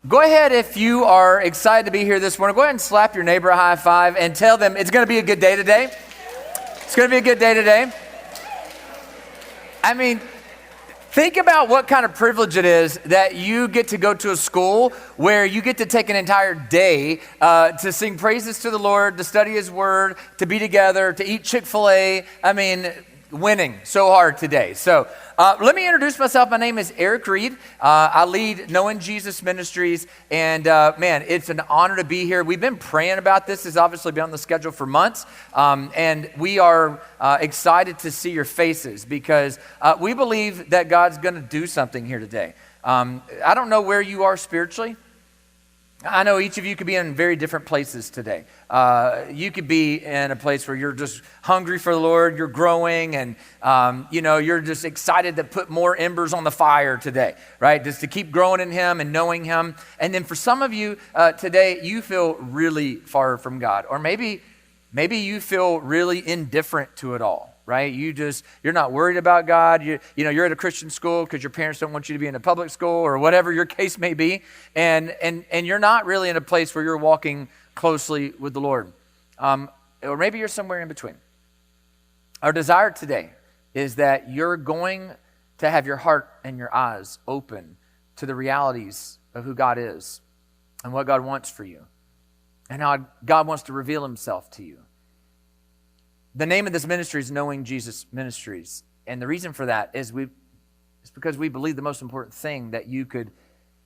Go ahead, if you are excited to be here this morning, go ahead and slap your neighbor a high five and tell them it's going to be a good day today. It's going to be a good day today. I mean, think about what kind of privilege it is that you get to go to a school where you get to take an entire day to sing praises to the Lord, to study His Word, to be together, to eat Chick-fil-A. I mean, winning so hard today. So let me introduce myself. My name is Erik Reed. I lead Jesus Ministries, and man, it's an honor to be here. We've been praying about this. It's obviously been on the schedule for months, and we are excited to see your faces because we believe that God's going to do something here today. I don't know where you are spiritually. I know each of you could be in very different places today. You could be in a place where you're just hungry for the Lord, you're growing, and you're just excited to put more embers on the fire today, right? Just to keep growing in Him and knowing Him. And then for some of you today, you feel really far from God, or maybe you feel really indifferent to it all. Right? You're not worried about God. You're at a Christian school because your parents don't want you to be in a public school or whatever your case may be. And you're not really in a place where you're walking closely with the Lord. Or maybe you're somewhere in between. Our desire today is that you're going to have your heart and your eyes open to the realities of who God is and what God wants for you and how God wants to reveal Himself to you. The name of this ministry is Jesus Ministries. And the reason for that is because we believe the most important thing that you could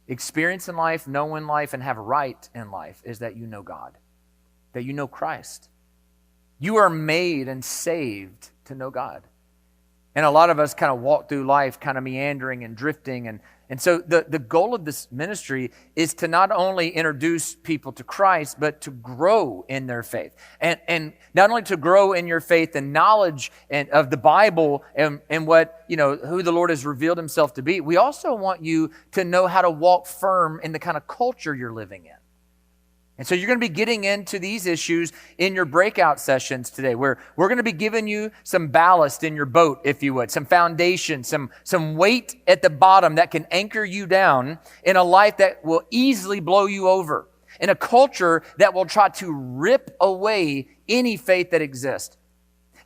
experience in life, know in life, and have right in life is that you know God, that you know Christ. You are made and saved to know God. And a lot of us kind of walk through life kind of meandering and drifting. And so the goal of this ministry is to not only introduce people to Christ, but to grow in their faith. And not only to grow in your faith and knowledge of the Bible and what, who the Lord has revealed Himself to be, we also want you to know how to walk firm in the kind of culture you're living in. And so you're going to be getting into these issues in your breakout sessions today, where we're going to be giving you some ballast in your boat, if you would, some foundation, some weight at the bottom that can anchor you down in a life that will easily blow you over, in a culture that will try to rip away any faith that exists,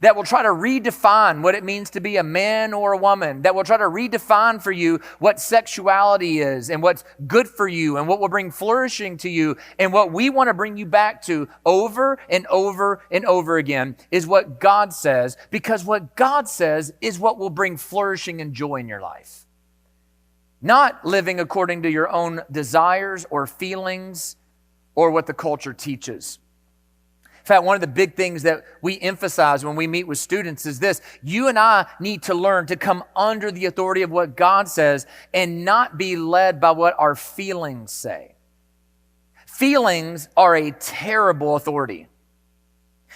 that will try to redefine what it means to be a man or a woman, that will try to redefine for you what sexuality is and what's good for you and what will bring flourishing to you. And what we want to bring you back to over and over and over again is what God says, because what God says is what will bring flourishing and joy in your life. Not living according to your own desires or feelings or what the culture teaches. In fact, one of the big things that we emphasize when we meet with students is this: you and I need to learn to come under the authority of what God says and not be led by what our feelings say. Feelings are a terrible authority.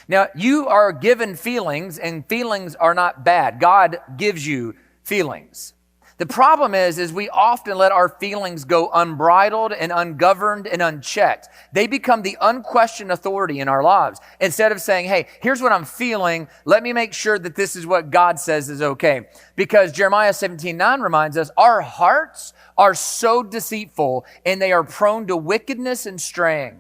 Now, you are given feelings, and feelings are not bad. God gives you feelings. The problem is we often let our feelings go unbridled and ungoverned and unchecked. They become the unquestioned authority in our lives. Instead of saying, hey, here's what I'm feeling, let me make sure that this is what God says is okay. Because Jeremiah 17:9 reminds us, our hearts are so deceitful and they are prone to wickedness and straying.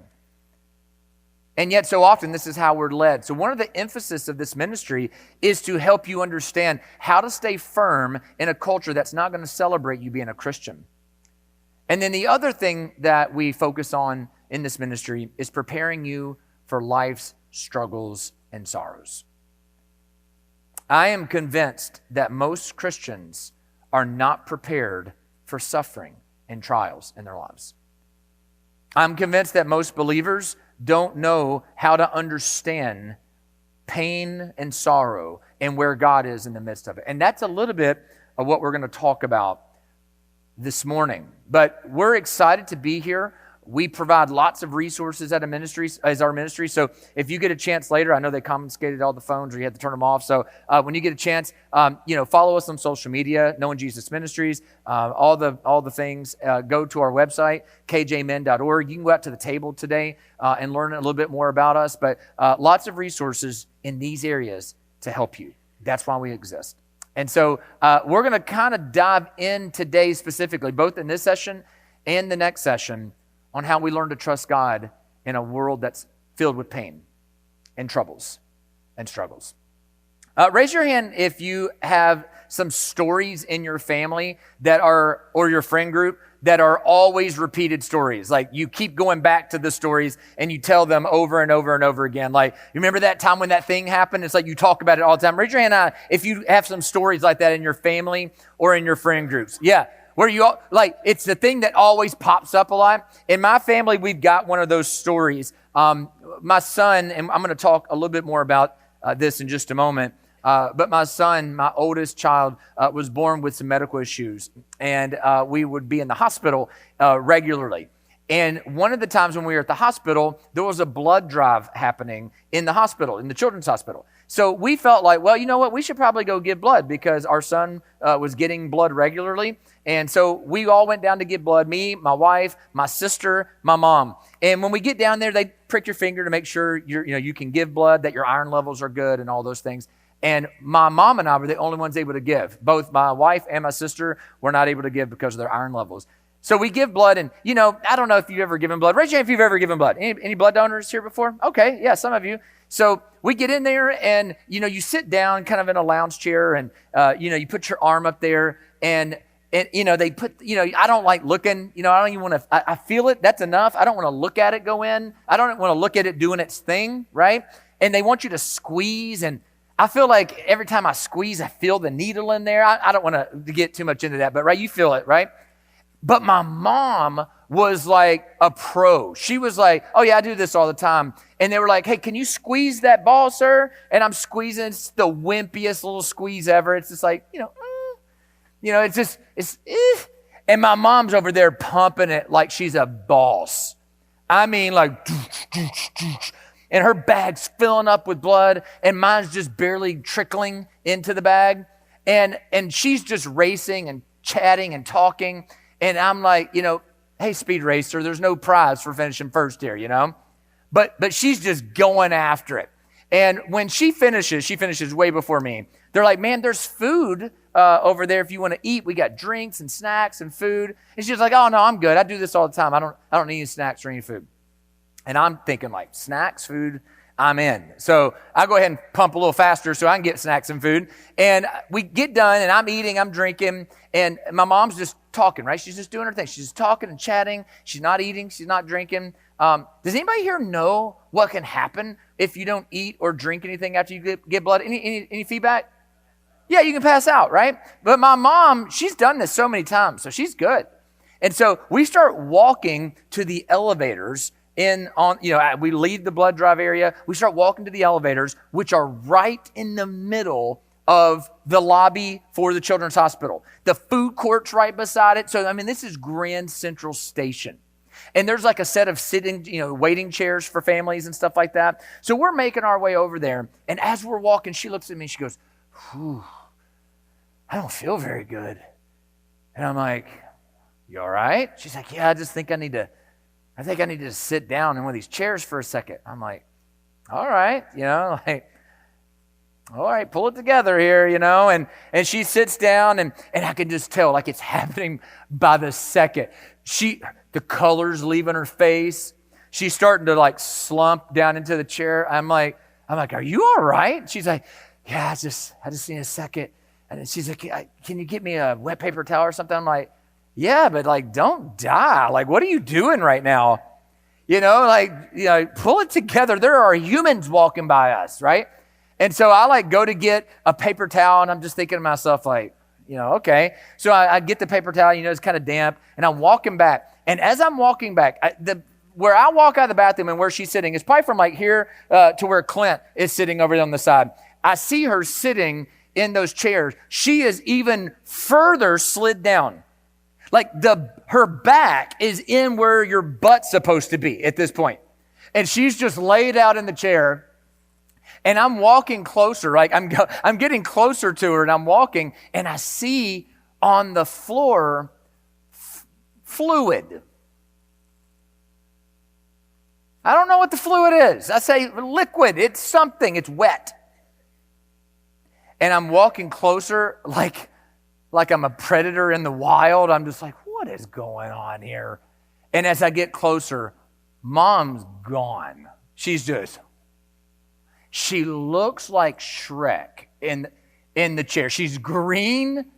And yet so often this is how we're led. So one of the emphasis of this ministry is to help you understand how to stay firm in a culture that's not going to celebrate you being a Christian. And then the other thing that we focus on in this ministry is preparing you for life's struggles and sorrows. I am convinced that most Christians are not prepared for suffering and trials in their lives. I'm convinced that most believers don't know how to understand pain and sorrow and where God is in the midst of it. And that's a little bit of what we're going to talk about this morning. But we're excited to be here. We provide lots of resources as our ministry. So if you get a chance later, I know they confiscated all the phones or you had to turn them off. So when you get a chance, follow us on social media, Knowing Jesus Ministries, all the things. Go to our website, kjmen.org. You can go out to the table today and learn a little bit more about us. But lots of resources in these areas to help you. That's why we exist. And so we're going to kind of dive in today specifically, both in this session and the next session, on how we learn to trust God in a world that's filled with pain and troubles and struggles. Raise your hand if you have some stories in your family that are, or your friend group, that are always repeated stories. Like you keep going back to the stories and you tell them over and over and over again. Like, you remember that time when that thing happened? It's like you talk about it all the time. Raise your hand if you have some stories like that in your family or in your friend groups. Yeah, where you all, like, it's the thing that always pops up a lot. In my family, we've got one of those stories. My son, and I'm going to talk a little bit more about this in just a moment, but my son, my oldest child, was born with some medical issues, and we would be in the hospital regularly. And one of the times when we were at the hospital, there was a blood drive happening in the hospital, in the children's hospital. So we felt like, well, you know what? We should probably go give blood because our son was getting blood regularly. And so we all went down to give blood, me, my wife, my sister, my mom. And when we get down there, they prick your finger to make sure you can give blood, that your iron levels are good and all those things. And my mom and I were the only ones able to give. Both my wife and my sister were not able to give because of their iron levels. So we give blood, and, I don't know if you've ever given blood. Raise your hand if you've ever given blood. Any blood donors here before? Okay, yeah, some of you. So we get in there, and, you sit down kind of in a lounge chair, and, you put your arm up there, and they put, I don't like looking, I don't even want to, I feel it, that's enough. I don't want to look at it go in. I don't want to look at it doing its thing, right? And they want you to squeeze, and I feel like every time I squeeze, I feel the needle in there. I don't want to get too much into that, but right, you feel it, right? But my mom was like a pro. She was like, oh yeah, I do this all the time. And they were like, hey, can you squeeze that ball, sir? And I'm squeezing. It's the wimpiest little squeeze ever. It's just like, it's just, and my mom's over there pumping it like she's a boss. I mean, like, and her bag's filling up with blood, and mine's just barely trickling into the bag. And she's just racing and chatting and talking. And I'm like, hey, speed racer, there's no prize for finishing first here, But she's just going after it. And when she finishes way before me. They're like, man, there's food over there if you want to eat. We got drinks and snacks and food. And she's like, oh, no, I'm good. I do this all the time. I don't need any snacks or any food. And I'm thinking like, snacks, food, I'm in. So I go ahead and pump a little faster so I can get snacks and food. And we get done, and I'm eating, I'm drinking, and my mom's just talking, right? She's just doing her thing. She's just talking and chatting. She's not eating. She's not drinking. Does anybody here know what can happen if you don't eat or drink anything after you get blood? Any feedback? Yeah, you can pass out, right? But my mom, she's done this so many times, so she's good. And so we start walking to the elevators we leave the blood drive area. We start walking to the elevators, which are right in the middle of the lobby for the children's hospital. The food court's right beside it. So, this is Grand Central Station. And there's like a set of sitting, waiting chairs for families and stuff like that. So we're making our way over there. And as we're walking, she looks at me and she goes, whew, I don't feel very good. And I'm like, you all right? She's like, yeah, I think I need to just sit down in one of these chairs for a second. I'm like, all right, all right, pull it together here, and she sits down, and I can just tell, like, it's happening by the second. The color's leaving her face. She's starting to like slump down into the chair. I'm like, are you all right? She's like, yeah, I just need a second. And then she's like, can you get me a wet paper towel or something? I'm like, yeah, but like, don't die. Like, what are you doing right now? Pull it together. There are humans walking by us, right? And so I go to get a paper towel, and I'm just thinking to myself, like, okay. So I get the paper towel, it's kind of damp, and I'm walking back. And as I'm walking back, where I walk out of the bathroom and where she's sitting is probably from like here to where Clint is sitting over there on the side. I see her sitting in those chairs. She is even further slid down. Like her back is in where your butt's supposed to be at this point. And she's just laid out in the chair. And I'm walking closer, like I'm getting closer to her, and I'm walking, and I see on the floor fluid. I don't know what the fluid is. I say liquid. It's something. It's wet. And I'm walking closer like I'm a predator in the wild. I'm just like, what is going on here? And as I get closer, Mom's gone. She looks like Shrek in the chair. She's green.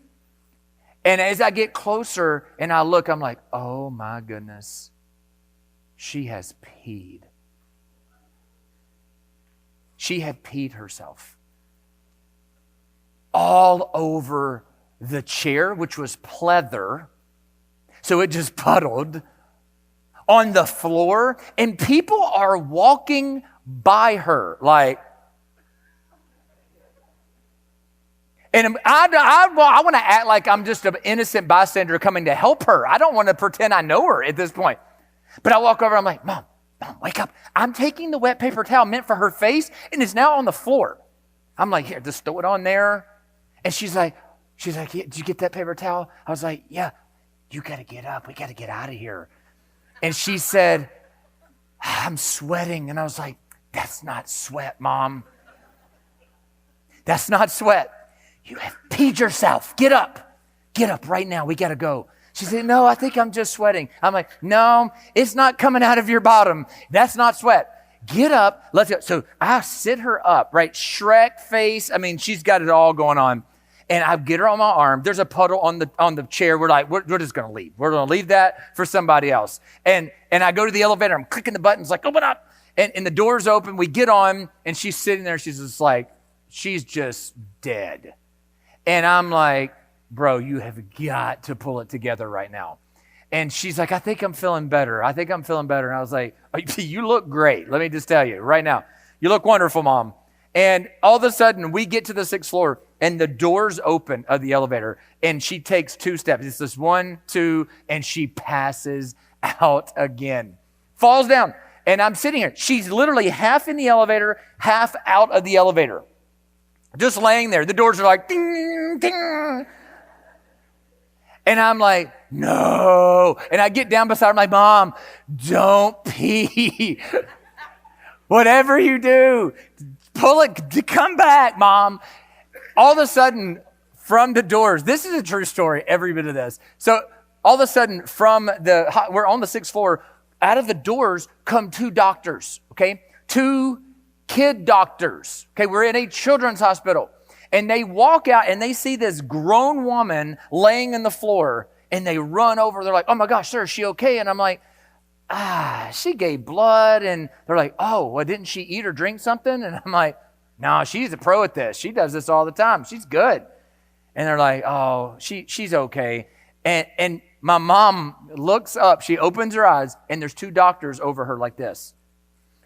And as I get closer and I look, I'm like, oh my goodness, she has peed. She had peed herself all over the chair, which was pleather. So it just puddled on the floor. And people are walking by her like, and I want to act like I'm just an innocent bystander coming to help her. I don't want to pretend I know her at this point. But I walk over, I'm like, Mom, wake up. I'm taking the wet paper towel meant for her face, and it's now on the floor. I'm like, here, just throw it on there. And she's like, yeah, did you get that paper towel? I was like, yeah, you got to get up. We got to get out of here. And she said, I'm sweating. And I was like, that's not sweat, Mom. That's not sweat. You have peed yourself. Get up. Get up right now. We got to go. She said, no, I think I'm just sweating. I'm like, no, it's not coming out of your bottom. That's not sweat. Get up. Let's go. So I sit her up, right? Shrek face. I mean, she's got it all going on. And I get her on my arm. There's a puddle on the chair. We're like, we're just going to leave. We're going to leave that for somebody else. And I go to the elevator. I'm clicking the buttons like, open up. And the door's open. We get on, and she's sitting there. She's just like, she's just dead. And I'm like, bro, you have got to pull it together right now. And she's like, I think I'm feeling better. And I was like, you look great. Let me just tell you right now. You look wonderful, Mom. And all of a sudden, we get to the 6th floor, and the doors open of the elevator, and she takes 2 steps. It's this 1, 2, and she passes out again. Falls down. And I'm sitting here. She's literally half in the elevator, half out of the elevator. Just laying there. The doors are like, ding, ding. And I'm like, no. And I get down beside her. I'm like, Mom, don't pee. Whatever you do, pull it, come back, Mom. All of a sudden, from the doors, this is a true story, every bit of this. So all of a sudden, we're on the 6th floor, out of the doors come 2 doctors, okay? 2 kid doctors. Okay, we're in a children's hospital. And they walk out and they see this grown woman laying on the floor, and they run over. They're like, oh my gosh, sir, is she okay? And I'm like, she gave blood. And they're like, oh, well, didn't she eat or drink something? And I'm like, no, she's a pro at this. She does this all the time. She's good. And they're like, oh, she's okay. And my mom looks up, she opens her eyes, and there's 2 doctors over her like this.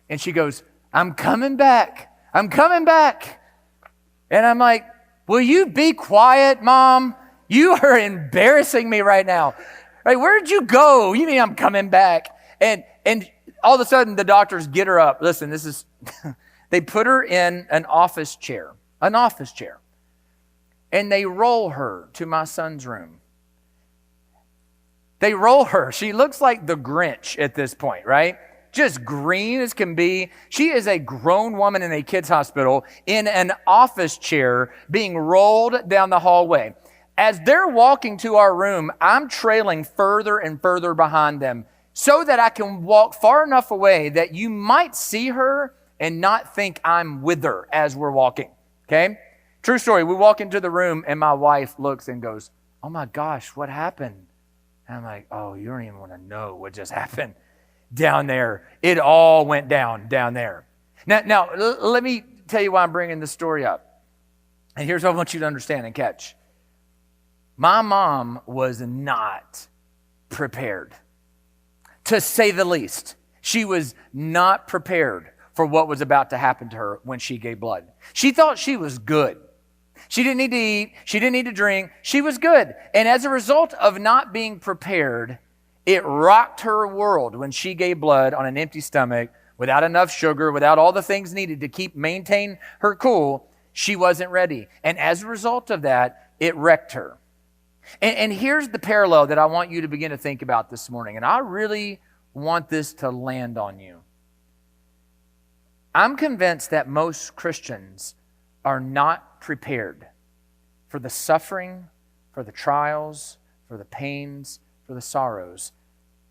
And she goes, I'm coming back. I'm coming back. And I'm like, will you be quiet, Mom? You are embarrassing me right now. Right? Where'd you go? You mean I'm coming back? And all of a sudden the doctors get her up. Listen, this is, they put her in an office chair. And they roll her to my son's room. They roll her. She looks like the Grinch at this point, right? Just green as can be. She is a grown woman in a kid's hospital in an office chair being rolled down the hallway. As they're walking to our room, I'm trailing further and further behind them so that I can walk far enough away that you might see her and not think I'm with her as we're walking, okay? True story. We walk into the room and my wife looks and goes, oh my gosh, what happened? And I'm like, oh, you don't even want to know what just happened. Down there. It all went down there. Now, let me tell you why I'm bringing this story up. And here's what I want you to understand and catch. My mom was not prepared, to say the least. She was not prepared for what was about to happen to her when she gave blood. She thought she was good. She didn't need to eat. She didn't need to drink. She was good. And as a result of not being prepared, it rocked her world when she gave blood on an empty stomach, without enough sugar, without all the things needed to maintain her cool. She wasn't ready. And as a result of that, it wrecked her. And here's the parallel that I want you to begin to think about this morning. And I really want this to land on you. I'm convinced that most Christians are not prepared for the suffering, for the trials, for the pains, for the sorrows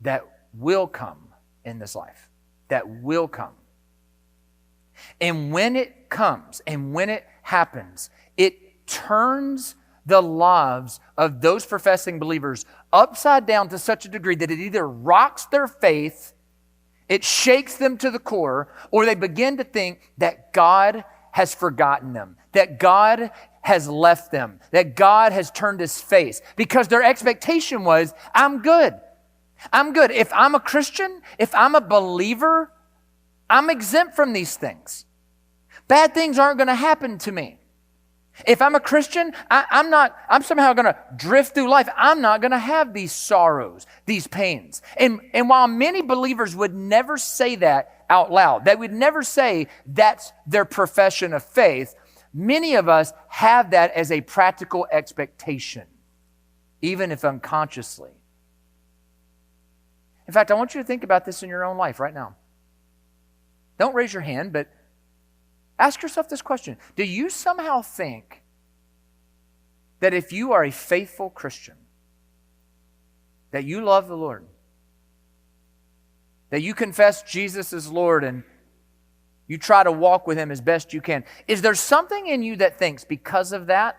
that will come in this life. That will come. And when it comes and when it happens, it turns the lives of those professing believers upside down to such a degree that it either rocks their faith, it shakes them to the core, or they begin to think that God has forgotten them, that God has left them, that God has turned his face, because their expectation was, I'm good. I'm good. If I'm a Christian, if I'm a believer, I'm exempt from these things. Bad things aren't going to happen to me. If I'm a Christian, I'm somehow going to drift through life. I'm not going to have these sorrows, these pains. And while many believers would never say that out loud, they would never say that's their profession of faith, many of us have that as a practical expectation, even if unconsciously. In fact, I want you to think about this in your own life right now. Don't raise your hand, but ask yourself this question. Do you somehow think that if you are a faithful Christian, that you love the Lord, that you confess Jesus as Lord and you try to walk with him as best you can, is there something in you that thinks because of that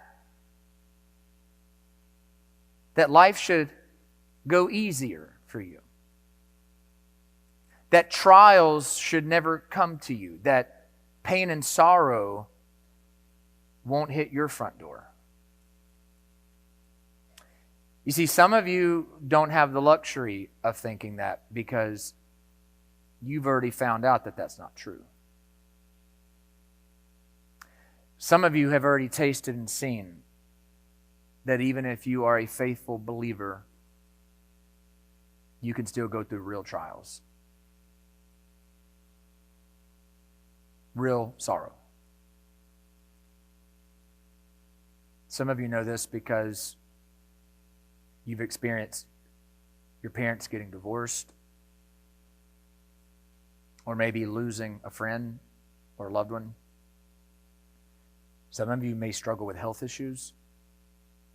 life should go easier for you? That trials should never come to you, that pain and sorrow won't hit your front door. You see, some of you don't have the luxury of thinking that because you've already found out that that's not true. Some of you have already tasted and seen that even if you are a faithful believer, you can still go through real trials. Real sorrow. Some of you know this because you've experienced your parents getting divorced, or maybe losing a friend or a loved one. Some of you may struggle with health issues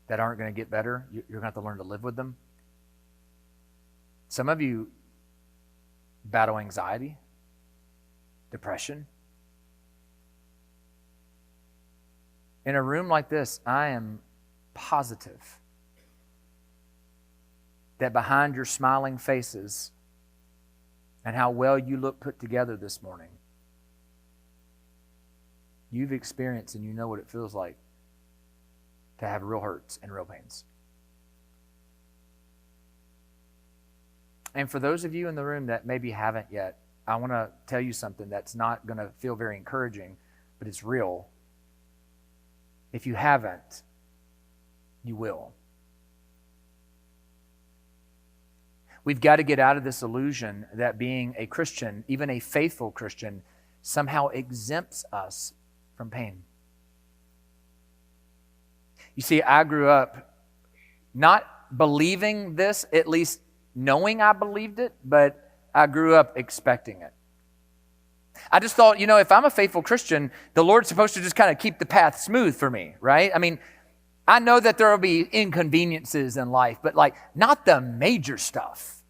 that aren't going to get better. You're going to have to learn to live with them. Some of you battle anxiety, depression. In a room like this, I am positive that behind your smiling faces and how well you look put together this morning, you've experienced and you know what it feels like to have real hurts and real pains. And for those of you in the room that maybe haven't yet, I want to tell you something that's not going to feel very encouraging, but it's real. If you haven't, you will. We've got to get out of this illusion that being a Christian, even a faithful Christian, somehow exempts us from pain. You see, I grew up not believing this, at least knowing I believed it, but I grew up expecting it. I just thought, if I'm a faithful Christian, the Lord's supposed to just kind of keep the path smooth for me, right? I mean, I know that there will be inconveniences in life, but not the major stuff.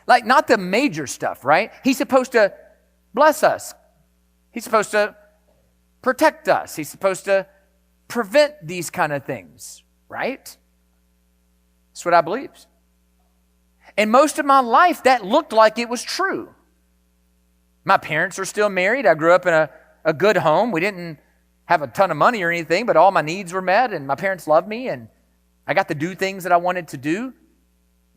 Not the major stuff, right? He's supposed to bless us. He's supposed to protect us. He's supposed to prevent these kind of things, right? That's what I believed. And most of my life, that looked like it was true. My parents are still married. I grew up in a good home. We didn't have a ton of money or anything, but all my needs were met, and my parents loved me, and I got to do things that I wanted to do.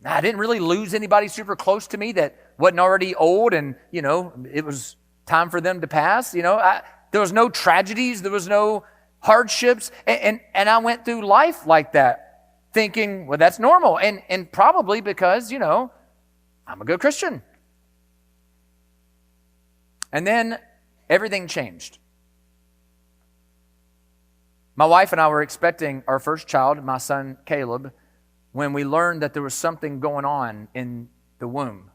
I didn't really lose anybody super close to me that wasn't already old, and, it was time for them to pass. There was no tragedies. There was no hardships. And I went through life like that, thinking, well, that's normal. And probably because, I'm a good Christian. And then everything changed. My wife and I were expecting our first child, my son Caleb, when we learned that there was something going on in the womb.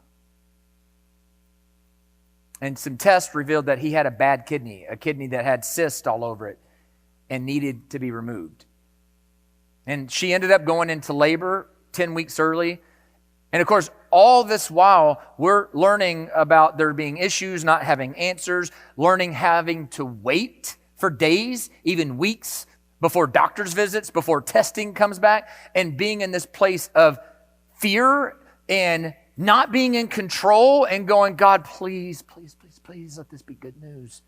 And some tests revealed that he had a bad kidney, a kidney that had cysts all over it and needed to be removed. And she ended up going into labor 10 weeks early. And of course, all this while, we're learning about there being issues, not having answers, learning having to wait for days, even weeks, before doctor's visits, before testing comes back, and being in this place of fear and not being in control and going, God, please, please, please, please let this be good news.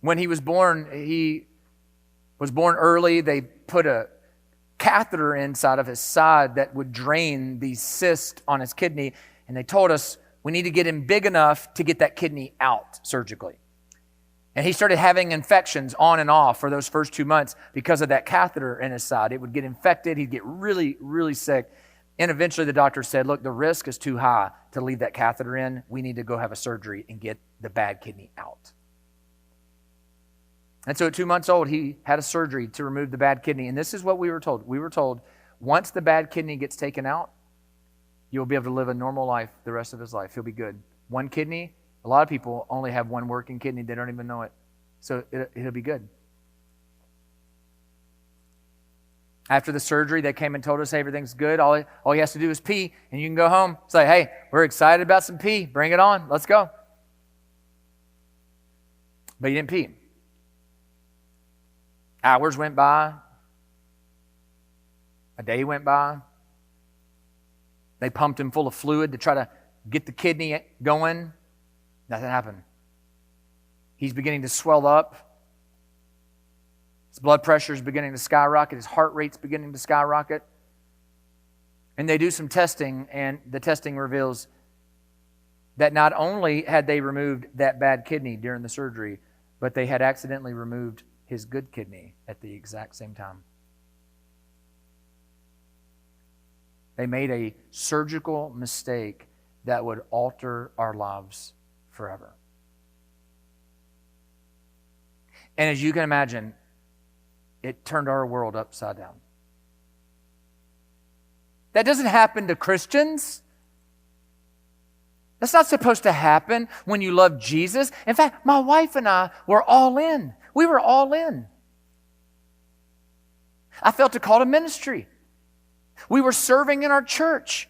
When he was born early. They put a catheter inside of his side that would drain the cyst on his kidney, and they told us we need to get him big enough to get that kidney out surgically. And he started having infections on and off for those first 2 months because of that catheter in his side. It would get infected. He'd get really, really sick. And eventually the doctor said, look, the risk is too high to leave that catheter in. We need to go have a surgery and get the bad kidney out. And so at 2 months old, he had a surgery to remove the bad kidney. And this is what we were told. We were told, once the bad kidney gets taken out, you'll be able to live a normal life the rest of his life. He'll be good. One kidney, a lot of people only have one working kidney. They don't even know it. So it'll be good. After the surgery, they came and told us, hey, everything's good. All he has to do is pee, and you can go home. Say, hey, we're excited about some pee. Bring it on. Let's go. But he didn't pee. Hours went by. A day went by. They pumped him full of fluid to try to get the kidney going. Nothing happened. He's beginning to swell up. His blood pressure is beginning to skyrocket. His heart rate's beginning to skyrocket. And they do some testing, and the testing reveals that not only had they removed that bad kidney during the surgery, but they had accidentally removed his good kidney at the exact same time. They made a surgical mistake that would alter our lives forever. And as you can imagine, it turned our world upside down. That doesn't happen to Christians. That's not supposed to happen when you love Jesus. In fact, my wife and I were all in. We were all in. I felt a call to ministry. We were serving in our church.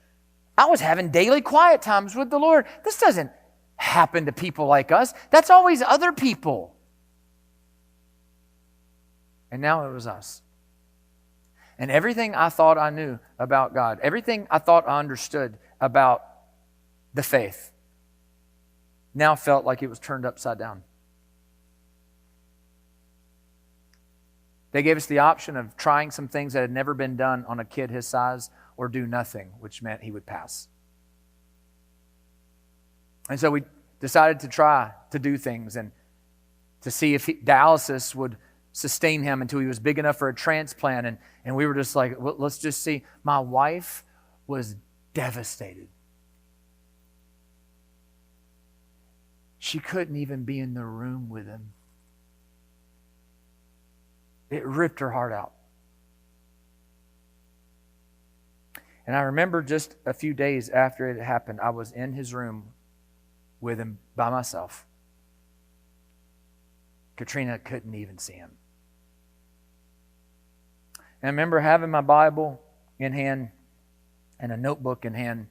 I was having daily quiet times with the Lord. This doesn't happen to people like us. That's always other people. And now it was us. And everything I thought I knew about God, everything I thought I understood about the faith, now felt like it was turned upside down. They gave us the option of trying some things that had never been done on a kid his size, or do nothing, which meant he would pass. And so we decided to try to do things and to see if dialysis would sustain him until he was big enough for a transplant. And we were just like, well, let's just see. My wife was devastated. She couldn't even be in the room with him. It ripped her heart out. And I remember just a few days after it happened, I was in his room with him by myself. Katrina couldn't even see him. And I remember having my Bible in hand and a notebook in hand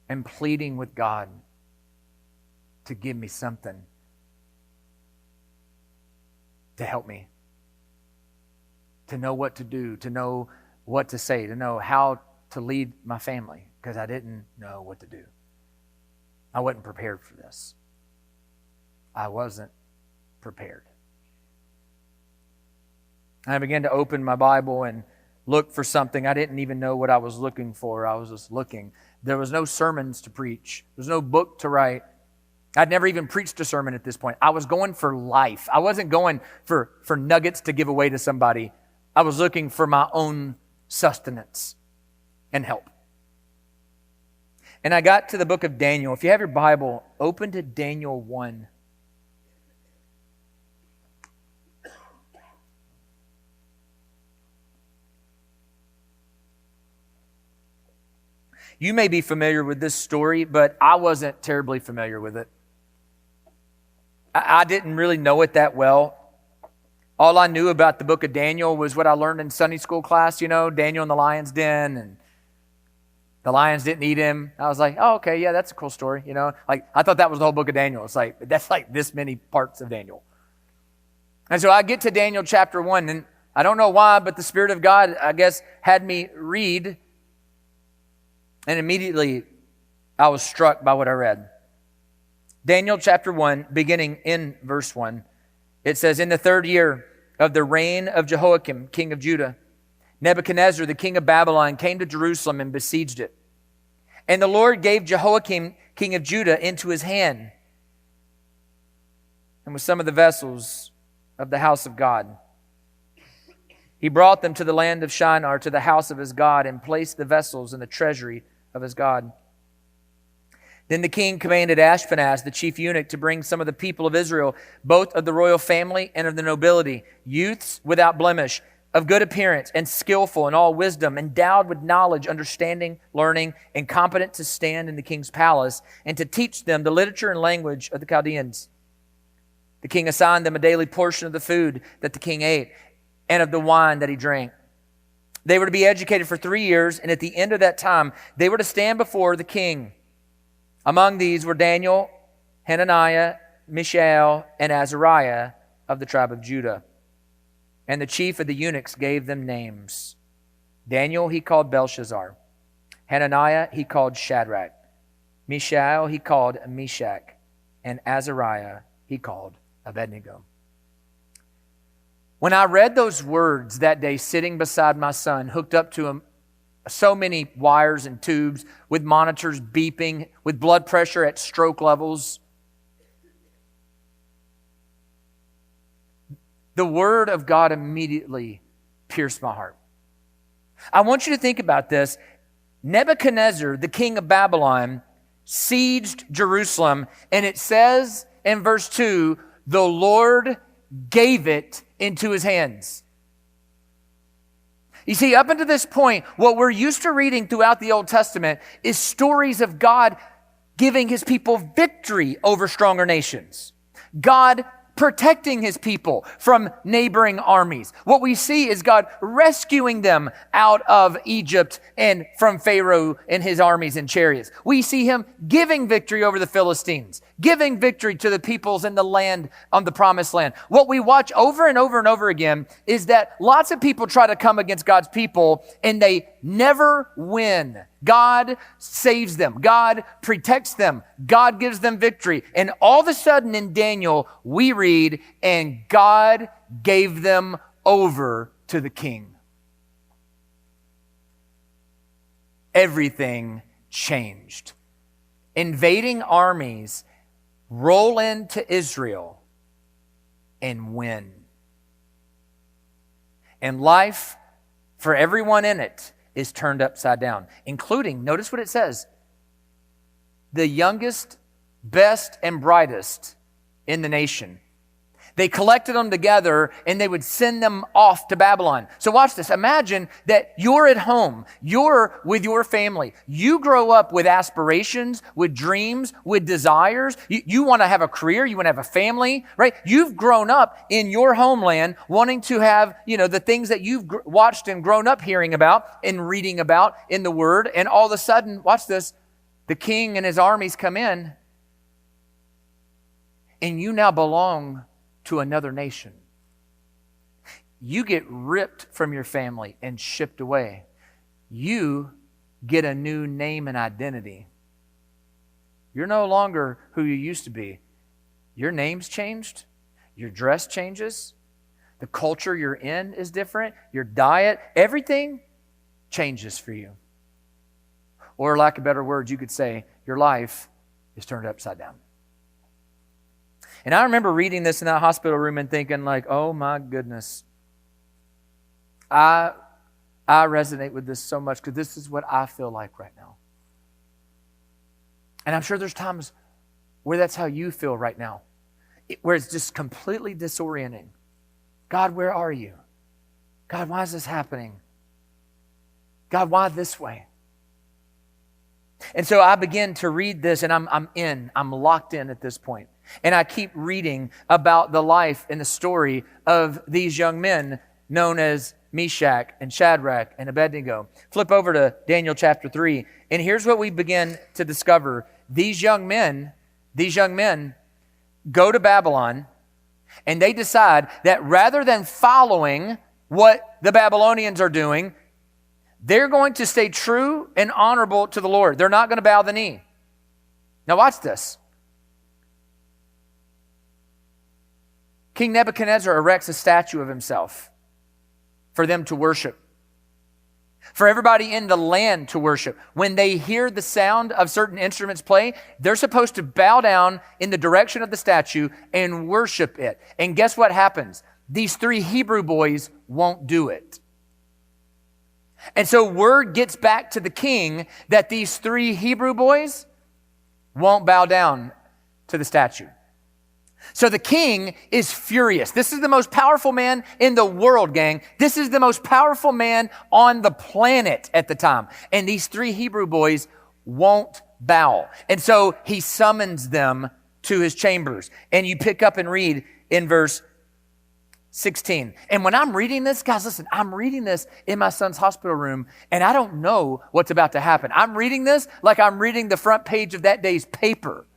and pleading with God to give me something to help me, to know what to do, to know what to say, to know how to lead my family, because I didn't know what to do. I wasn't prepared for this. I wasn't prepared. I began to open my Bible and look for something. I didn't even know what I was looking for. I was just looking. There was no sermons to preach. There was no book to write. I'd never even preached a sermon at this point. I was going for life. I wasn't going for nuggets to give away to somebody. I was looking for my own sustenance and help. And I got to the book of Daniel. If you have your Bible, open to Daniel 1. You may be familiar with this story, but I wasn't terribly familiar with it. I didn't really know it that well. All I knew about the book of Daniel was what I learned in Sunday school class, Daniel in the lion's den, and the lions didn't eat him. I was like, oh, okay, yeah, that's a cool story, Like, I thought that was the whole book of Daniel. It's like, that's like this many parts of Daniel. And so I get to Daniel chapter 1, and I don't know why, but the Spirit of God, I guess, had me read, and immediately I was struck by what I read. Daniel chapter 1, beginning in verse 1, it says, in the 3rd year of the reign of Jehoiakim, king of Judah, Nebuchadnezzar, the king of Babylon, came to Jerusalem and besieged it. And the Lord gave Jehoiakim, king of Judah, into his hand, and with some of the vessels of the house of God. He brought them to the land of Shinar, to the house of his God, and placed the vessels in the treasury of his God. Then the king commanded Ashpenaz, the chief eunuch, to bring some of the people of Israel, both of the royal family and of the nobility, youths without blemish, of good appearance, and skillful in all wisdom, endowed with knowledge, understanding, learning, and competent to stand in the king's palace, and to teach them the literature and language of the Chaldeans. The king assigned them a daily portion of the food that the king ate, and of the wine that he drank. They were to be educated for 3 years, and at the end of that time, they were to stand before the king. Among these were Daniel, Hananiah, Mishael, and Azariah of the tribe of Judah. And the chief of the eunuchs gave them names. Daniel he called Belshazzar. Hananiah he called Shadrach. Mishael he called Meshach. And Azariah he called Abednego. When I read those words that day, sitting beside my son, hooked up to him, so many wires and tubes, with monitors beeping, with blood pressure at stroke levels, the word of God immediately pierced my heart. I want you to think about this. Nebuchadnezzar, the king of Babylon, sieged Jerusalem, and it says in verse 2, the Lord gave it into his hands. You see, up until this point, what we're used to reading throughout the Old Testament is stories of God giving his people victory over stronger nations. God protecting his people from neighboring armies. What we see is God rescuing them out of Egypt and from Pharaoh and his armies and chariots. We see him giving victory over the Philistines, giving victory to the peoples in the land, on the promised land. What we watch over and over and over again is that lots of people try to come against God's people and they never win. God saves them. God protects them. God gives them victory. And all of a sudden in Daniel, we read, and God gave them over to the king. Everything changed. Invading armies roll into Israel and win. And life for everyone in it is turned upside down, including, notice what it says, the youngest, best, and brightest in the nation. They collected them together and they would send them off to Babylon. So watch this. Imagine that you're at home. You're with your family. You grow up with aspirations, with dreams, with desires. You want to have a career. You want to have a family, right? You've grown up in your homeland wanting to have, the things that you've watched and grown up hearing about and reading about in the Word. And all of a sudden, watch this, the king and his armies come in and you now belong to another nation. You get ripped from your family and shipped away. You get a new name and identity. You're no longer who you used to be. Your name's changed. Your dress changes. The culture you're in is different. Your diet, everything changes for you. Or, lack of better words, you could say your life is turned upside down. And I remember reading this in that hospital room and thinking like, oh my goodness. I resonate with this so much because this is what I feel like right now. And I'm sure there's times where that's how you feel right now, where it's just completely disorienting. God, where are you? God, why is this happening? God, why this way? And so I begin to read this and I'm locked in at this point. And I keep reading about the life and the story of these young men known as Meshach and Shadrach and Abednego. Flip over to Daniel chapter 3, and here's what we begin to discover. These young men go to Babylon, and they decide that rather than following what the Babylonians are doing, they're going to stay true and honorable to the Lord. They're not going to bow the knee. Now watch this. King Nebuchadnezzar erects a statue of himself for them to worship, for everybody in the land to worship. When they hear the sound of certain instruments play, they're supposed to bow down in the direction of the statue and worship it. And guess what happens? These 3 Hebrew boys won't do it. And so word gets back to the king that these 3 Hebrew boys won't bow down to the statue. So the king is furious. This is the most powerful man in the world, gang. This is the most powerful man on the planet at the time. And these 3 Hebrew boys won't bow. And so he summons them to his chambers. And you pick up and read in verse 16. And when I'm reading this, guys, listen, I'm reading this in my son's hospital room, and I don't know what's about to happen. I'm reading this like I'm reading the front page of that day's paper.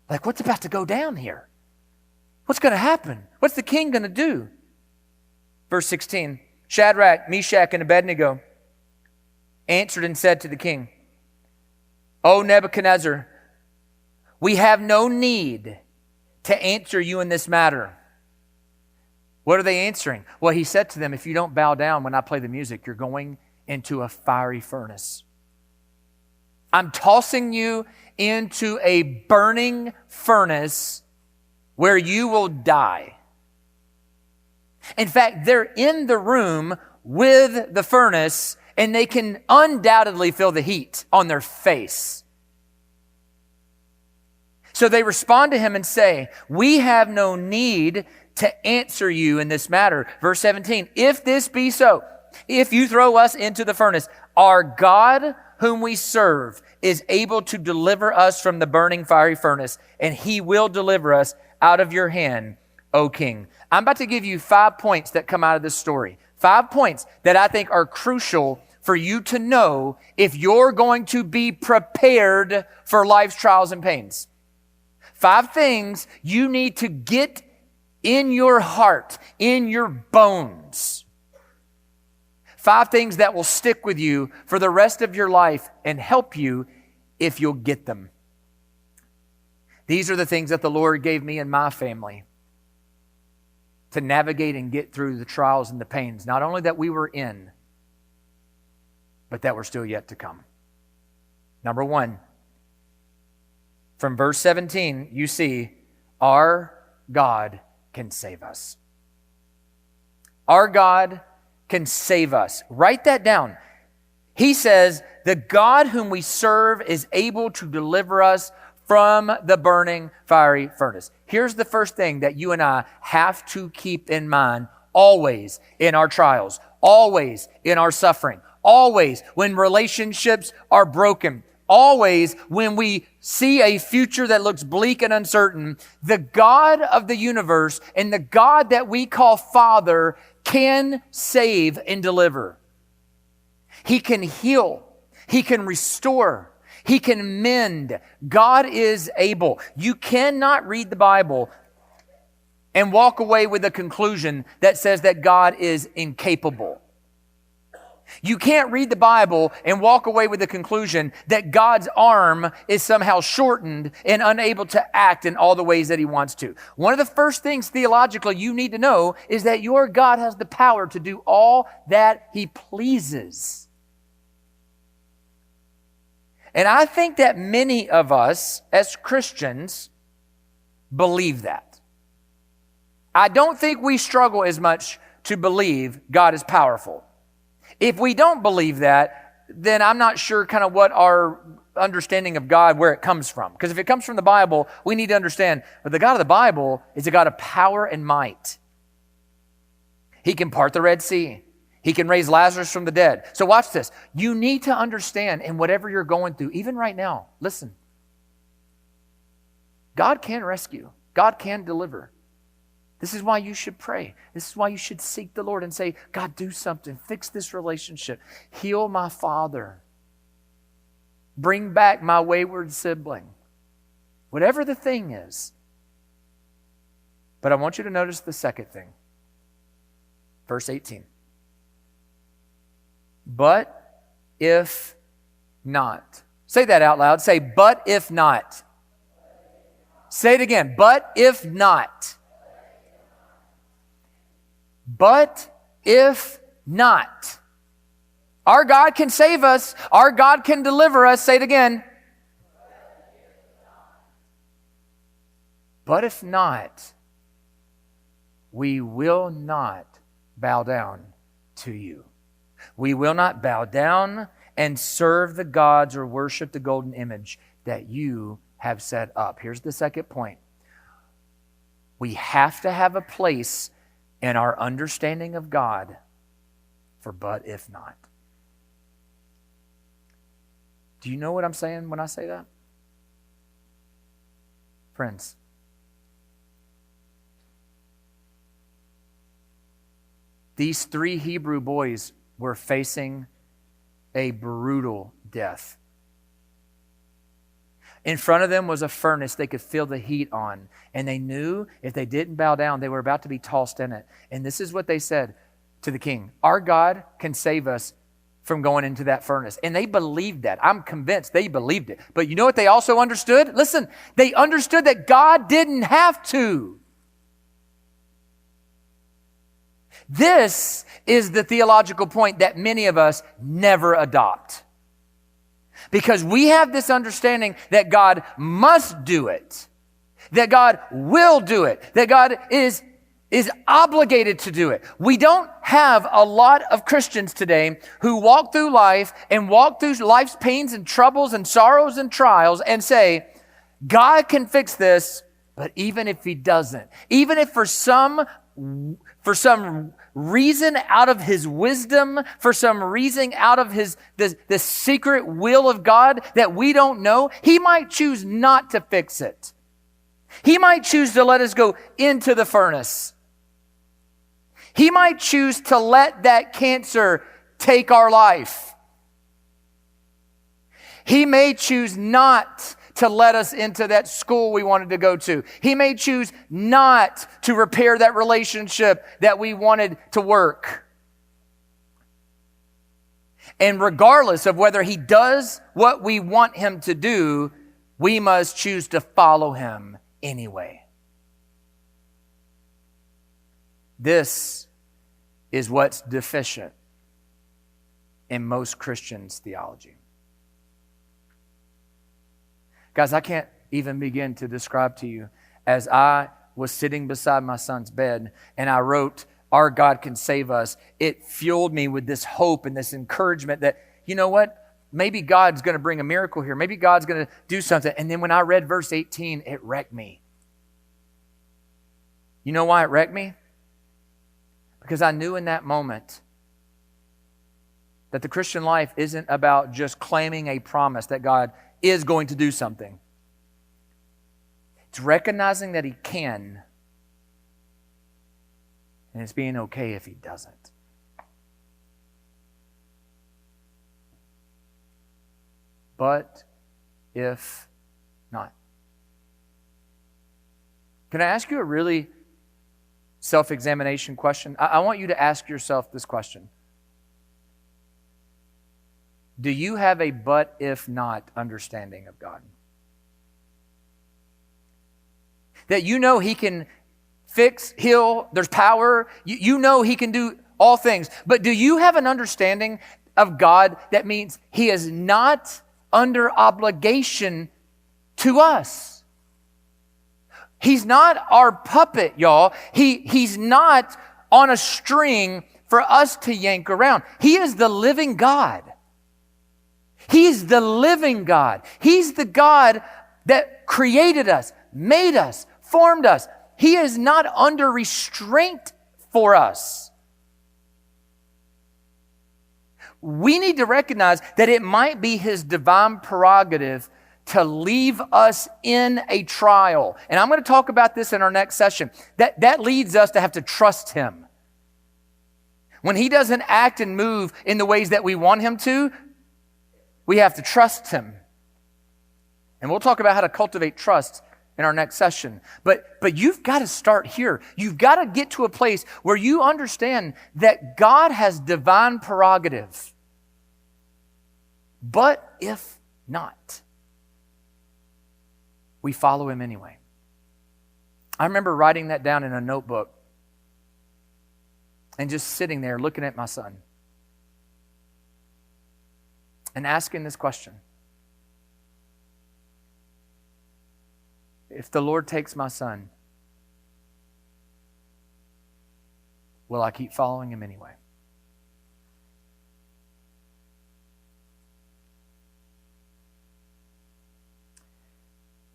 Like, what's about to go down here? What's going to happen? What's the king going to do? Verse 16, Shadrach, Meshach, and Abednego answered and said to the king, O Nebuchadnezzar, we have no need to answer you in this matter. What are they answering? Well, he said to them, if you don't bow down when I play the music, you're going into a fiery furnace. I'm tossing you into a burning furnace where you will die. In fact, they're in the room with the furnace, and they can undoubtedly feel the heat on their face. So they respond to him and say, we have no need to answer you in this matter. Verse 17, if this be so, if you throw us into the furnace, our God whom we serve is able to deliver us from the burning fiery furnace, and he will deliver us out of your hand, O king. I'm about to give you 5 points that come out of this story. 5 points that I think are crucial for you to know if you're going to be prepared for life's trials and pains. 5 things you need to get in your heart, in your bones. 5 things that will stick with you for the rest of your life and help you if you'll get them. These are the things that the Lord gave me and my family to navigate and get through the trials and the pains, not only that we were in, but that were still yet to come. Number 1, from verse 17, you see, our God can save us. Our God can save us. Write that down. He says, the God whom we serve is able to deliver us from the burning fiery furnace. Here's the first thing that you and I have to keep in mind always in our trials, always in our suffering, always when relationships are broken, always when we see a future that looks bleak and uncertain. The God of the universe and the God that we call Father can save and deliver. He can heal. He can restore. He can mend. God is able. You cannot read the Bible and walk away with a conclusion that says that God is incapable. You can't read the Bible and walk away with the conclusion that God's arm is somehow shortened and unable to act in all the ways that he wants to. One of the first things theologically you need to know is that your God has the power to do all that he pleases. And I think that many of us as Christians believe that. I don't think we struggle as much to believe God is powerful. If we don't believe that, then I'm not sure kind of what our understanding of God, where it comes from. Because if it comes from the Bible, we need to understand that the God of the Bible is a God of power and might. He can part the Red Sea. He can raise Lazarus from the dead. So watch this. You need to understand in whatever you're going through, even right now, listen. God can rescue. God can deliver. This is why you should pray. This is why you should seek the Lord and say, God, do something. Fix this relationship. Heal my father. Bring back my wayward sibling. Whatever the thing is. But I want you to notice the second thing. Verse 18. But if not. Say that out loud. Say, but if not. Say it again. But if not. But if not. Our God can save us. Our God can deliver us. Say it again. But if not, we will not bow down to you. We will not bow down and serve the gods or worship the golden image that you have set up. Here's the second point. We have to have a place in our understanding of God for but if not. Do you know what I'm saying when I say that? Friends, these 3 Hebrew boys were facing a brutal death. In front of them was a furnace they could feel the heat on. And they knew if they didn't bow down, they were about to be tossed in it. And this is what they said to the king. Our God can save us from going into that furnace. And they believed that. I'm convinced they believed it. But you know what they also understood? Listen, they understood that God didn't have to. This is the theological point that many of us never adopt. Because we have this understanding that God must do it, that God will do it, that God is obligated to do it. We don't have a lot of Christians today who walk through life and walk through life's pains and troubles and sorrows and trials and say, God can fix this, but even if He doesn't, even if for some reason out of His wisdom, for some reason out of the secret will of God that we don't know, He might choose not to fix it. He might choose to let us go into the furnace. He might choose to let that cancer take our life. He may choose not to let us into that school we wanted to go to. He may choose not to repair that relationship that we wanted to work. And regardless of whether He does what we want Him to do, we must choose to follow Him anyway. This is what's deficient in most Christians' theology. Guys, I can't even begin to describe to you, as I was sitting beside my son's bed and I wrote, our God can save us, it fueled me with this hope and this encouragement that, you know what, maybe God's going to bring a miracle here. Maybe God's going to do something. And then when I read verse 18, it wrecked me. You know why it wrecked me? Because I knew in that moment that the Christian life isn't about just claiming a promise that God is going to do something. It's recognizing that He can, and it's being okay if He doesn't. But if not. Can I ask you a really self-examination question? I want you to ask yourself this question. Do you have a but if not understanding of God? That you know He can fix, heal, there's power, you know He can do all things. But do you have an understanding of God that means He is not under obligation to us? He's not our puppet, y'all. He's not on a string for us to yank around. He is the living God. He's the living God. He's the God that created us, made us, formed us. He is not under restraint for us. We need to recognize that it might be His divine prerogative to leave us in a trial. And I'm going to talk about this in our next session. That leads us to have to trust him. When he doesn't act and move in the ways that we want him to, we have to trust him. And we'll talk about how to cultivate trust in our next session. But you've got to start here. You've got to get to a place where you understand that God has divine prerogative. But if not, we follow him anyway. I remember writing that down in a notebook and just sitting there looking at my son and asking this question. If the Lord takes my son, will I keep following him anyway?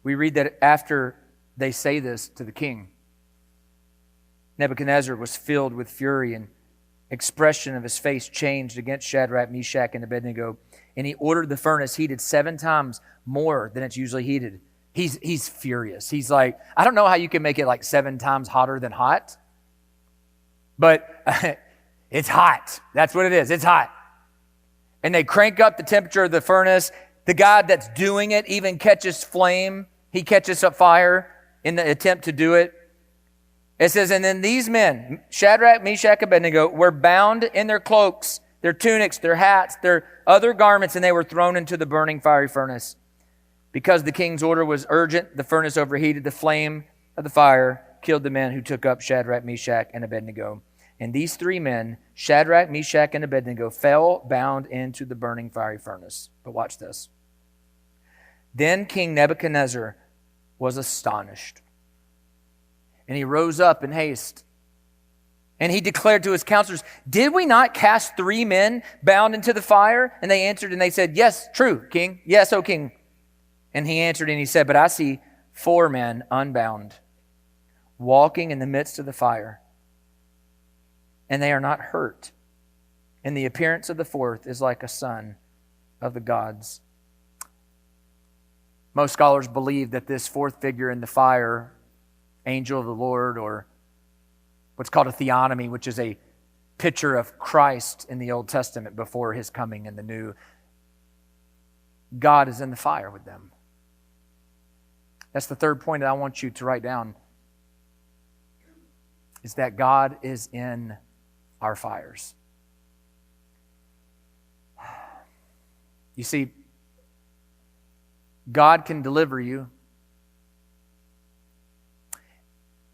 We read that after they say this to the king, Nebuchadnezzar was filled with fury, and expression of his face changed against Shadrach, Meshach, and Abednego. And he ordered the furnace heated 7 times more than it's usually heated. He's furious. He's like, I don't know how you can make it like 7 times hotter than hot, but it's hot. That's what it is. It's hot. And they crank up the temperature of the furnace. The guy that's doing it even catches flame. He catches up fire in the attempt to do it. It says, and then these men, Shadrach, Meshach, Abednego, were bound in their cloaks, their tunics, their hats, their other garments, and they were thrown into the burning fiery furnace. Because the king's order was urgent, the furnace overheated. The flame of the fire killed the men who took up Shadrach, Meshach, and Abednego. And these 3 men, Shadrach, Meshach, and Abednego, fell bound into the burning fiery furnace. But watch this. Then King Nebuchadnezzar was astonished, and he rose up in haste. And he declared to his counselors, did we not cast 3 men bound into the fire? And they answered and they said, yes, true, king. Yes, O king. And he answered and he said, but I see 4 men unbound, walking in the midst of the fire, and they are not hurt. And the appearance of the 4th is like a son of the gods. Most scholars believe that this 4th figure in the fire, angel of the Lord, or what's called a theonomy, which is a picture of Christ in the Old Testament before his coming in the New. God is in the fire with them. That's the 3rd point that I want you to write down, is that God is in our fires. You see, God can deliver you,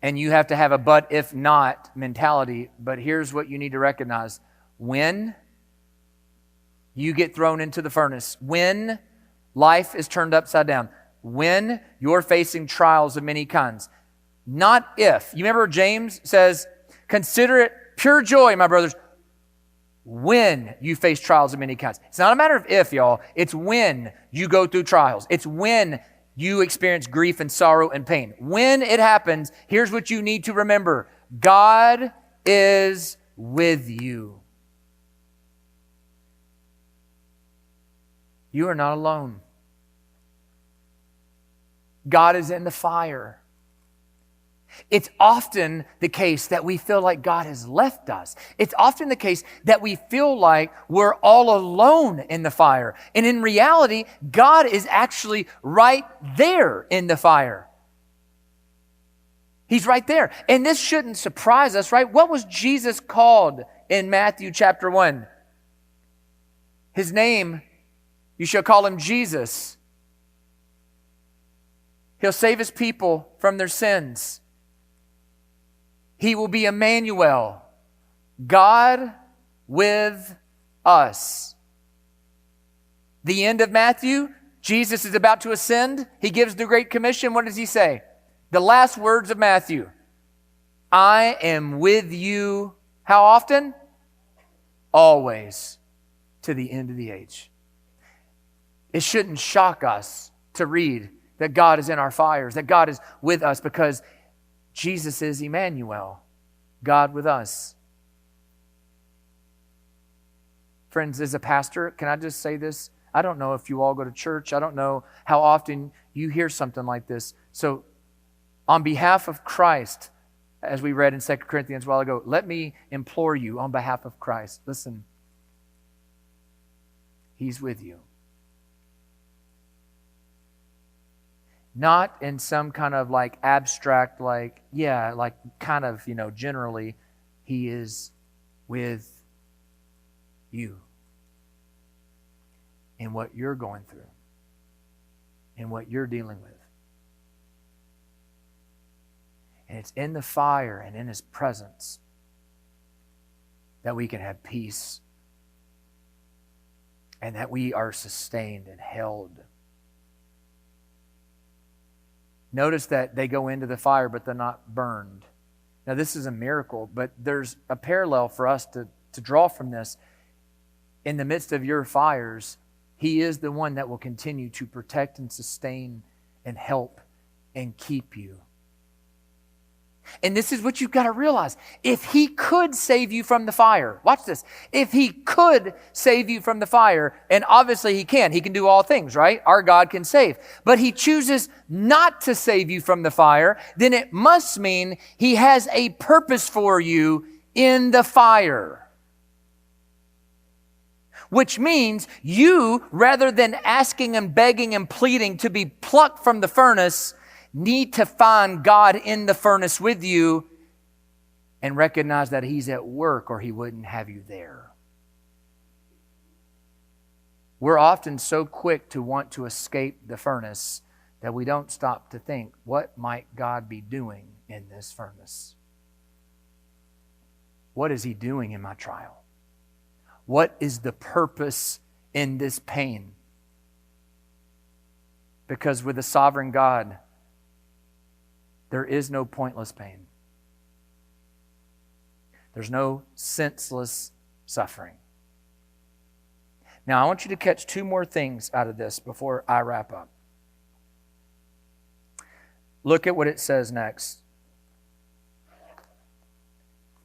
and you have to have a but if not mentality. But here's what you need to recognize. When you get thrown into the furnace, when life is turned upside down, when you're facing trials of many kinds, not if. You remember James says, consider it pure joy, my brothers, when you face trials of many kinds. It's not a matter of if, y'all. It's when you go through trials. It's when you experience grief and sorrow and pain. When it happens, here's what you need to remember. God is with you. You are not alone. God is in the fire. It's often the case that we feel like God has left us. It's often the case that we feel like we're all alone in the fire. And in reality, God is actually right there in the fire. He's right there. And this shouldn't surprise us, right? What was Jesus called in Matthew chapter 1? His name, you shall call him Jesus. He'll save his people from their sins. He will be Emmanuel, God with us. The end of Matthew, Jesus is about to ascend. He gives the Great Commission. What does he say? The last words of Matthew. I am with you, how often? Always, to the end of the age. It shouldn't shock us to read that God is in our fires, that God is with us, because Jesus is Emmanuel, God with us. Friends, as a pastor, can I just say this? I don't know if you all go to church. I don't know how often you hear something like this. So on behalf of Christ, as we read in 2 Corinthians a while ago, let me implore you on behalf of Christ. Listen, He's with you. Not in some kind of like abstract, generally, He is with you in what you're going through, in what you're dealing with. And it's in the fire and in His presence that we can have peace and that we are sustained and held. Notice that they go into the fire, but they're not burned. Now, this is a miracle, but there's a parallel for us to draw from this. In the midst of your fires, He is the one that will continue to protect and sustain and help and keep you. And this is what you've got to realize. If He could save you from the fire, watch this. If He could save you from the fire, and obviously He can do all things, right? Our God can save. But He chooses not to save you from the fire, then it must mean He has a purpose for you in the fire. Which means you, rather than asking and begging and pleading to be plucked from the furnace, need to find God in the furnace with you and recognize that He's at work or He wouldn't have you there. We're often so quick to want to escape the furnace that we don't stop to think, what might God be doing in this furnace? What is He doing in my trial? What is the purpose in this pain? Because with a sovereign God, there is no pointless pain. There's no senseless suffering. Now, I want you to catch two more things out of this before I wrap up. Look at what it says next.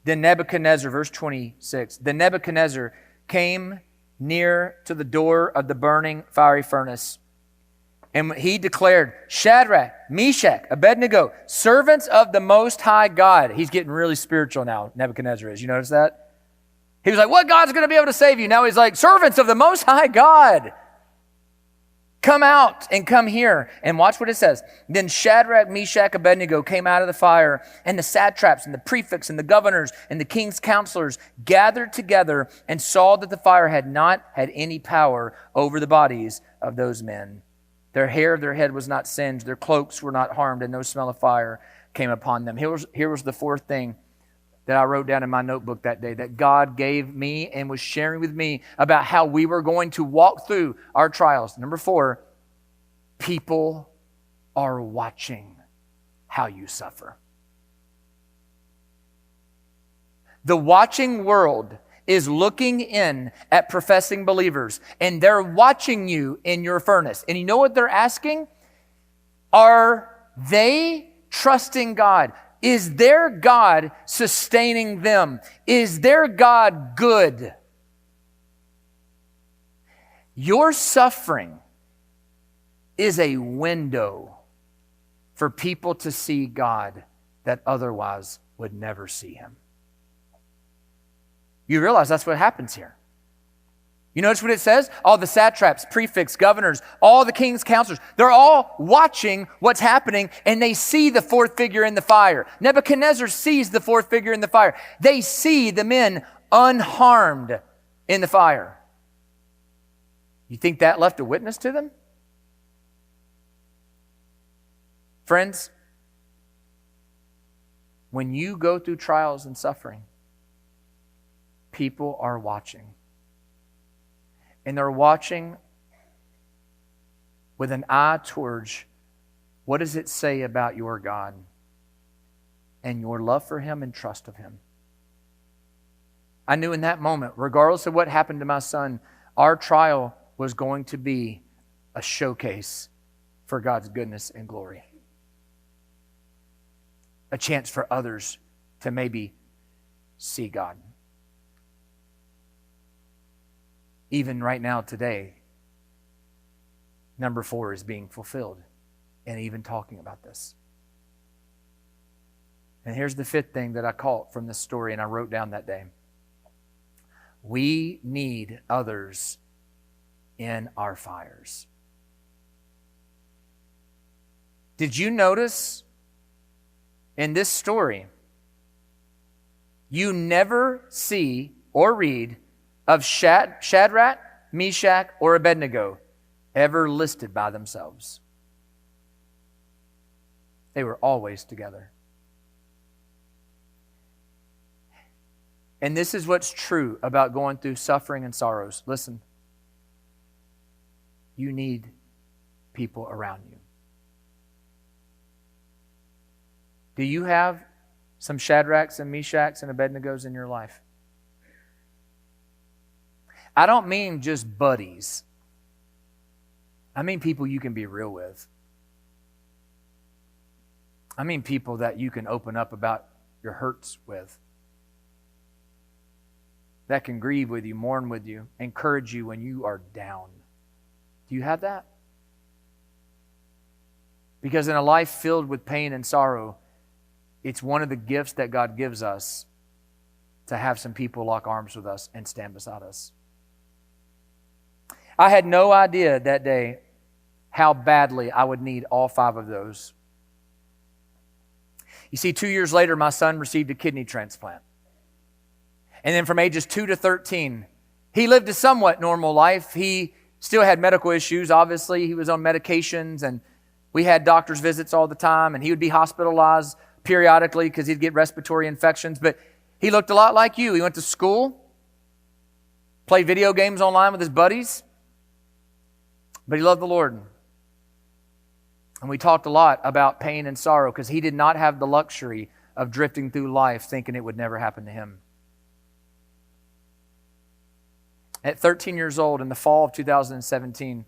Then Nebuchadnezzar, verse 26, then Nebuchadnezzar came near to the door of the burning fiery furnace. And he declared, Shadrach, Meshach, Abednego, servants of the Most High God. He's getting really spiritual now, Nebuchadnezzar is. You notice that? He was like, what God's going to be able to save you? Now he's like, servants of the Most High God. Come out and come here. And watch what it says. Then Shadrach, Meshach, Abednego came out of the fire, and the satraps and the prefects and the governors and the king's counselors gathered together and saw that the fire had not had any power over the bodies of those men. Their hair of their head was not singed, their cloaks were not harmed, and no smell of fire came upon them. Here was the fourth thing that I wrote down in my notebook that day that God gave me and was sharing with me about how we were going to walk through our trials. Number 4, people are watching how you suffer. The watching world is looking in at professing believers, and they're watching you in your furnace. And you know what they're asking? Are they trusting God? Is their God sustaining them? Is their God good? Your suffering is a window for people to see God that otherwise would never see Him. You realize that's what happens here. You notice what it says? All the satraps, prefects, governors, all the king's counselors, they're all watching what's happening, and they see the fourth figure in the fire. Nebuchadnezzar sees the fourth figure in the fire. They see the men unharmed in the fire. You think that left a witness to them? Friends, when you go through trials and suffering, people are watching. And they're watching with an eye towards what does it say about your God and your love for Him and trust of Him. I knew in that moment, regardless of what happened to my son, our trial was going to be a showcase for God's goodness and glory. A chance for others to maybe see God. Even right now, today, Number 4 is being fulfilled and even talking about this. And here's the 5th thing that I caught from this story and I wrote down that day. We need others in our fires. Did you notice in this story, you never see or read of Shadrach, Meshach, or Abednego ever listed by themselves. They were always together. And this is what's true about going through suffering and sorrows. Listen, you need people around you. Do you have some Shadrachs and Meshachs and Abednegos in your life? I don't mean just buddies. I mean people you can be real with. I mean people that you can open up about your hurts with. That can grieve with you, mourn with you, encourage you when you are down. Do you have that? Because in a life filled with pain and sorrow, it's one of the gifts that God gives us to have some people lock arms with us and stand beside us. I had no idea that day how badly I would need all 5 of those. You see, 2 years later, my son received a kidney transplant. And then from ages 2 to 13, he lived a somewhat normal life. He still had medical issues, obviously. He was on medications, and we had doctor's visits all the time, and he would be hospitalized periodically because he'd get respiratory infections. But he looked a lot like you. He went to school, played video games online with his buddies, but he loved the Lord. And we talked a lot about pain and sorrow because he did not have the luxury of drifting through life thinking it would never happen to him. At 13 years old, in the fall of 2017,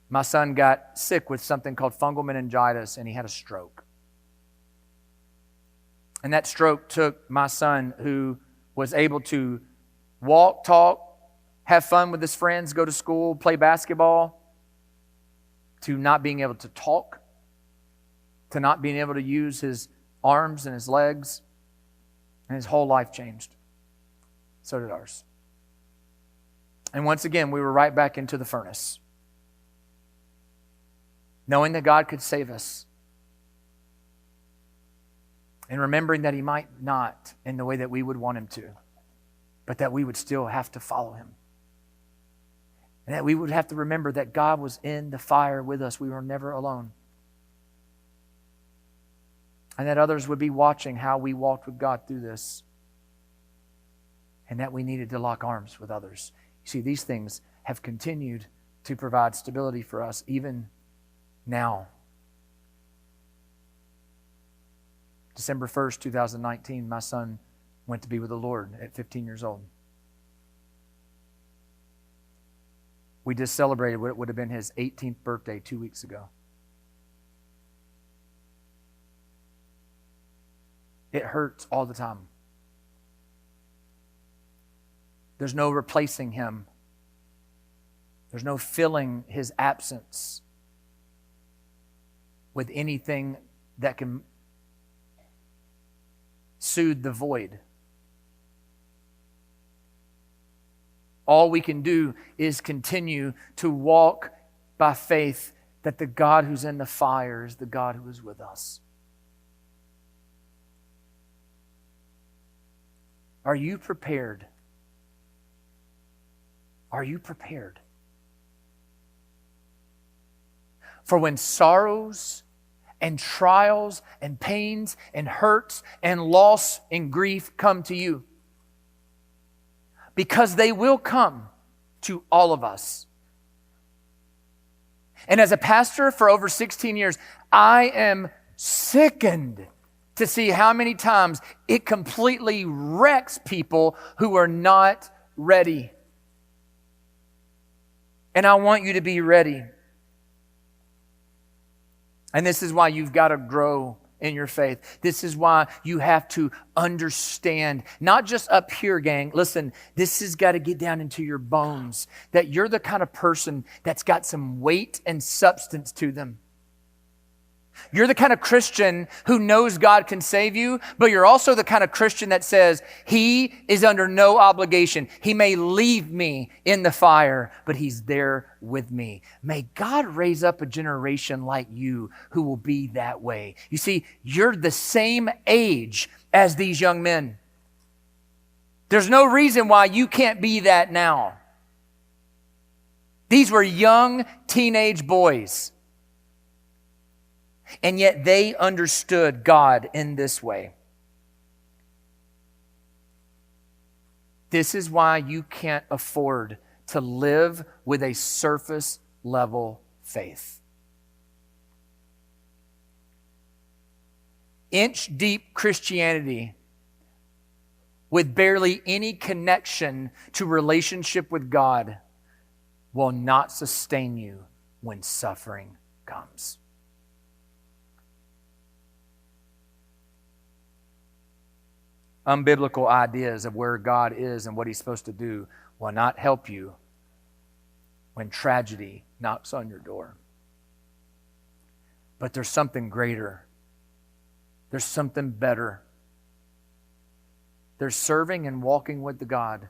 my son got sick with something called fungal meningitis, and he had a stroke. And that stroke took my son, who was able to walk, talk, have fun with his friends, go to school, play basketball, to not being able to talk, to not being able to use his arms and his legs. And his whole life changed. So did ours. And once again, we were right back into the furnace. Knowing that God could save us. And remembering that He might not in the way that we would want Him to, but that we would still have to follow Him. And that we would have to remember that God was in the fire with us. We were never alone. And that others would be watching how we walked with God through this. And that we needed to lock arms with others. You see, these things have continued to provide stability for us even now. December 1st, 2019, my son went to be with the Lord at 15 years old. We just celebrated what would have been his 18th birthday 2 weeks ago. It hurts all the time. There's no replacing him. There's no filling his absence with anything that can soothe the void. All we can do is continue to walk by faith that the God who's in the fire is the God who is with us. Are you prepared? Are you prepared for when sorrows and trials and pains and hurts and loss and grief come to you? Because they will come to all of us. And as a pastor for over 16 years, I am sickened to see how many times it completely wrecks people who are not ready. And I want you to be ready. And this is why you've got to grow in your faith. This is why you have to understand, not just up here, gang. Listen, this has got to get down into your bones, that you're the kind of person that's got some weight and substance to them. You're the kind of Christian who knows God can save you, but you're also the kind of Christian that says, He is under no obligation. He may leave me in the fire, but He's there with me. May God raise up a generation like you who will be that way. You see, you're the same age as these young men. There's no reason why you can't be that now. These were young teenage boys. And yet they understood God in this way. This is why you can't afford to live with a surface level faith. Inch deep Christianity with barely any connection to relationship with God will not sustain you when suffering comes. Unbiblical ideas of where God is and what He's supposed to do will not help you when tragedy knocks on your door. But there's something greater. There's something better. There's serving and walking with the God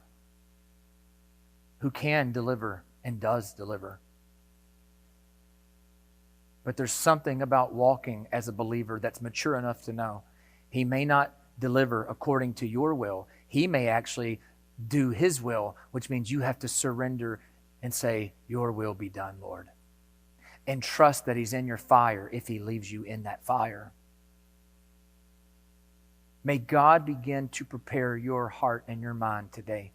who can deliver and does deliver. But there's something about walking as a believer that's mature enough to know He may not deliver according to your will. He may actually do His will, which means you have to surrender and say, your will be done, Lord. And trust that He's in your fire if He leaves you in that fire. May God begin to prepare your heart and your mind today.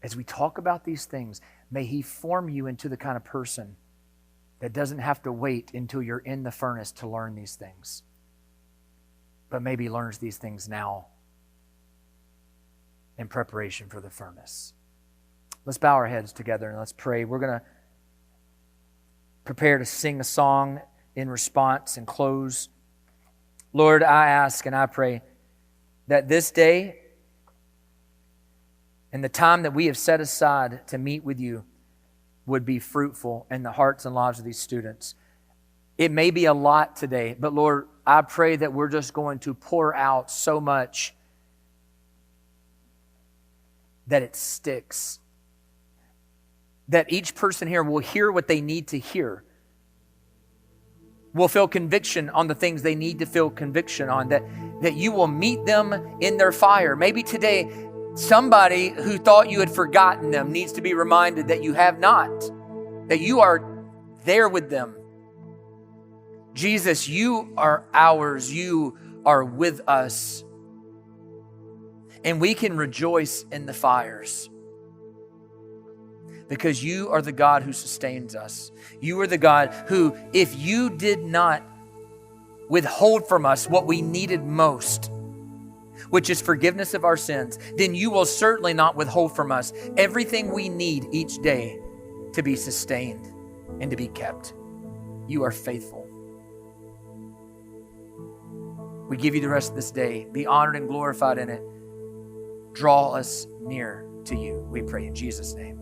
As we talk about these things, may He form you into the kind of person that doesn't have to wait until you're in the furnace to learn these things, but maybe learns these things now in preparation for the furnace. Let's bow our heads together and let's pray. We're going to prepare to sing a song in response and close. Lord, I ask and I pray that this day and the time that we have set aside to meet with You would be fruitful in the hearts and lives of these students. It may be a lot today, but Lord, I pray that we're just going to pour out so much that it sticks. That each person here will hear what they need to hear. Will feel conviction on the things they need to feel conviction on. That You will meet them in their fire. Maybe today, somebody who thought You had forgotten them needs to be reminded that You have not. That You are there with them. Jesus, You are ours. You are with us. And we can rejoice in the fires because You are the God who sustains us. You are the God who, if You did not withhold from us what we needed most, which is forgiveness of our sins, then You will certainly not withhold from us everything we need each day to be sustained and to be kept. You are faithful. We give You the rest of this day. Be honored and glorified in it. Draw us near to You, we pray in Jesus' name.